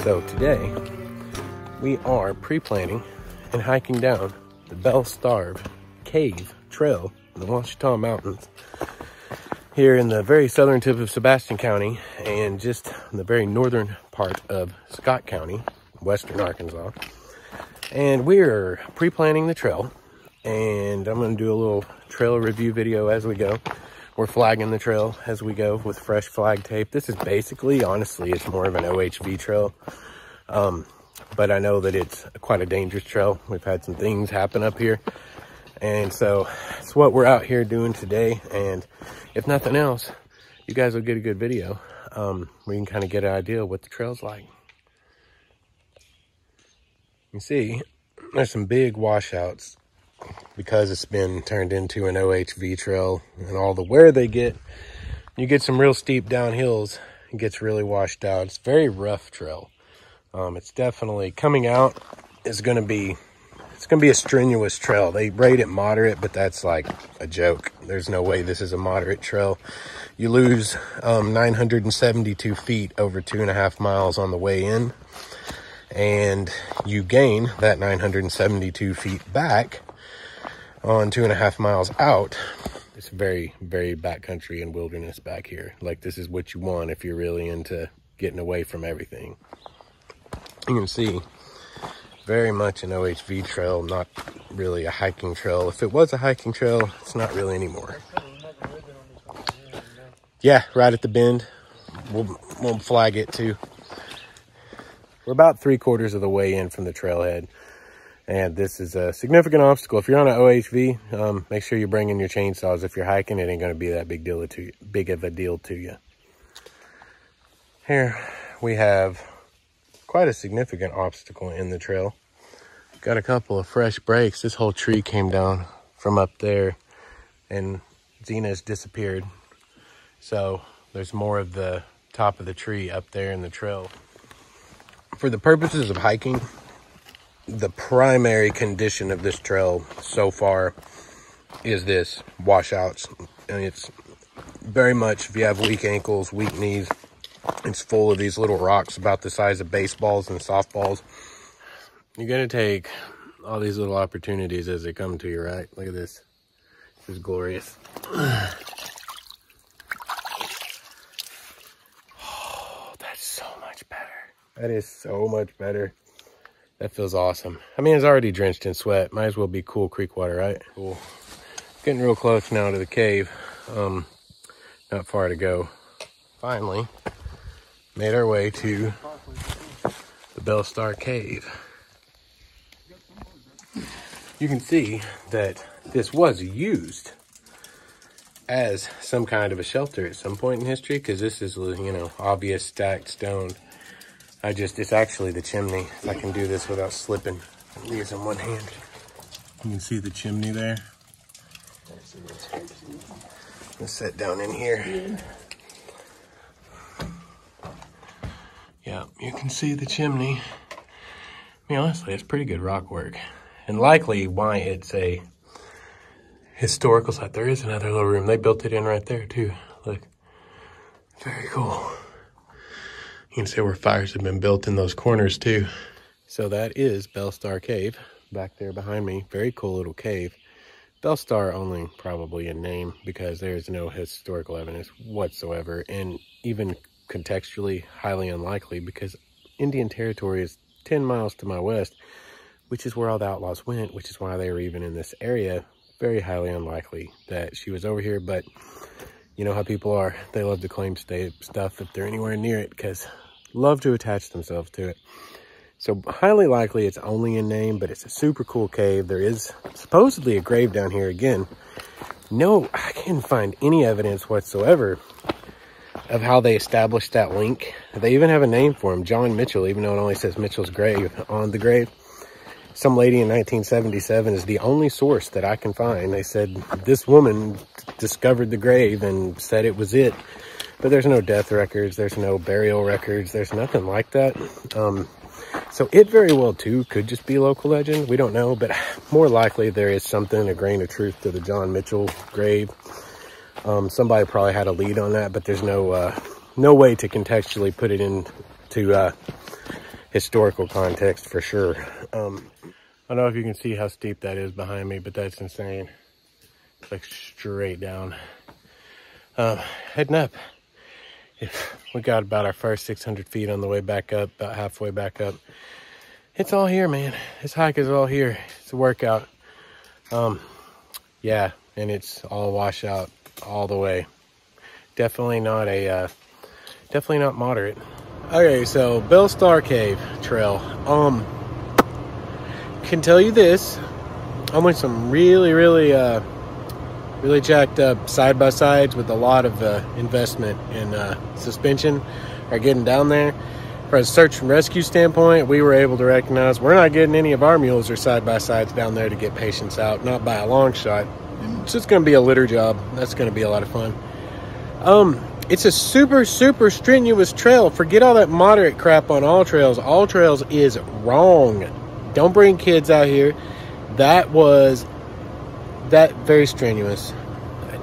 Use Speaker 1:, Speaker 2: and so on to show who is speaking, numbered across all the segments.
Speaker 1: So today we are pre-planning and hiking down the Belle Starr Cave Trail in the Ouachita Mountains here in the very southern tip of Sebastian County and just in the very northern part of Scott County, western Arkansas. And we're pre-planning the trail, and I'm going to do a little trail review video as we go. We're flagging the trail as we go with fresh flag tape. This is basically, honestly, it's more of an OHV trail. But I know that it's quite a dangerous trail. We've had some things happen up here. And so it's what we're out here doing today. And if nothing else, you guys will get a good video. We can kind of get an idea of what the trail's like. You see, there's some big washouts because it's been turned into an OHV trail, and all the wear they get, you get some real steep downhills. It gets really washed out. It's a very rough trail. It's definitely coming out is going to be, it's going to be a strenuous trail. They rate it moderate, but that's like a joke. There's no way this is a moderate trail. You lose 972 feet over 2.5 miles on the way in, and you gain that 972 feet back on 2.5 miles out. It's very, very backcountry and wilderness back here. Like, this is what you want if you're really into getting away from everything. You can see very much an OHV trail, not really a hiking trail. If it was a hiking trail, it's not really anymore. Yeah, right at the bend. We'll flag it too. We're about 3/4 of the way in from the trailhead. And this is a significant obstacle. If you're on an OHV, make sure you bring in your chainsaws. If you're hiking, it ain't going to be that big of a deal to you. Here we have quite a significant obstacle in the trail. Got a couple of fresh breaks. This whole tree came down from up there, and Zena's disappeared. So there's more of the top of the tree up there in the trail. For the purposes of hiking, the primary condition of this trail so far is this, washouts. And it's very much, if you have weak ankles, weak knees, it's full of these little rocks about the size of baseballs and softballs. You're going to take all these little opportunities as they come to you, right? Look at this. This is glorious. Oh, that's so much better. That is so much better. That feels awesome. I mean, it's already drenched in sweat. Might as well be cool creek water, right? Cool. Getting real close now to the cave. Not far to go. Finally made our way to the Belle Starr Cave. You can see that this was used as some kind of a shelter at some point in history, because this is, you know, obvious stacked stone. It's actually the chimney. If I can do this without slipping, I'm using one hand. You can see the chimney there. Let's sit down in here. Yeah, you can see the chimney. I mean, honestly, it's pretty good rock work. And likely why it's a historical site. There is another little room. They built it in right there too. Look, very cool. You can see where fires have been built in those corners too. So that is Belle Starr Cave back there behind me. Very cool little cave. Belle Starr only probably in name, because there's no historical evidence whatsoever, and even contextually highly unlikely, because Indian Territory is 10 miles to my west, which is where all the outlaws went, which is why they were even in this area. Very highly unlikely that she was over here, but you know how people are. They love to claim stuff if they're anywhere near it, because love to attach themselves to it. So highly likely it's only in name, but it's a super cool cave. There is supposedly a grave down here again. No, I can't find any evidence whatsoever of how they established that link. They even have a name for him, John Mitchell, even though it only says Mitchell's grave on the grave. Some lady in 1977 is the only source that I can find. They said this woman discovered the grave and said it was it. But there's no death records, there's no burial records, there's nothing like that. So it very well too could just be local legend. We don't know, but more likely there is something, a grain of truth to the John Mitchell grave. Somebody probably had a lead on that, but there's no way to contextually put it into historical context for sure. I don't know if you can see how steep that is behind me, but that's insane. It's like straight down. Heading up. We got about our first 600 feet on the way back up, about halfway back up. It's all here, man. This hike is all here. It's a workout. Yeah, and it's all washout all the way. Definitely not moderate. Okay, so Belle Starr Cave Trail. Can tell you this. I went some really jacked up side-by-sides with a lot of investment in suspension are getting down there. From a search and rescue standpoint, we were able to recognize we're not getting any of our mules or side-by-sides down there to get patients out, not by a long shot. It's just going to be a litter job. That's going to be a lot of fun. It's a super strenuous trail. Forget all that moderate crap on all trails. All trails is wrong. Don't bring kids out here. That very strenuous.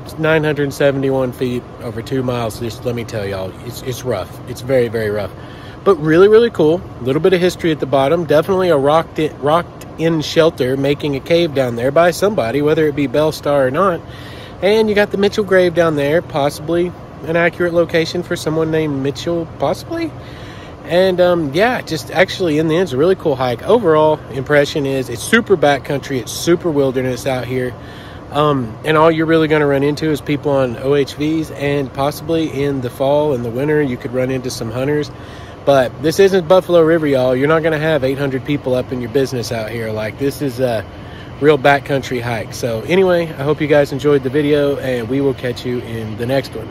Speaker 1: It's 971 feet over 2 miles. Just let me tell y'all, it's rough. It's very rough, but really cool. A little bit of history at the bottom. Definitely a rocked in shelter making a cave down there by somebody, whether it be Belle Starr or not. And you got the Mitchell grave down there, possibly an accurate location for someone named Mitchell, possibly. And yeah, just actually in the end, it's a really cool hike. Overall impression is it's super backcountry, it's super wilderness out here. And all you're really going to run into is people on OHVs, and possibly in the fall and the winter you could run into some hunters. But this isn't Buffalo River, y'all. You're not going to have 800 people up in your business out here. Like, this is a real backcountry hike. So anyway, I hope you guys enjoyed the video, and we will catch you in the next one.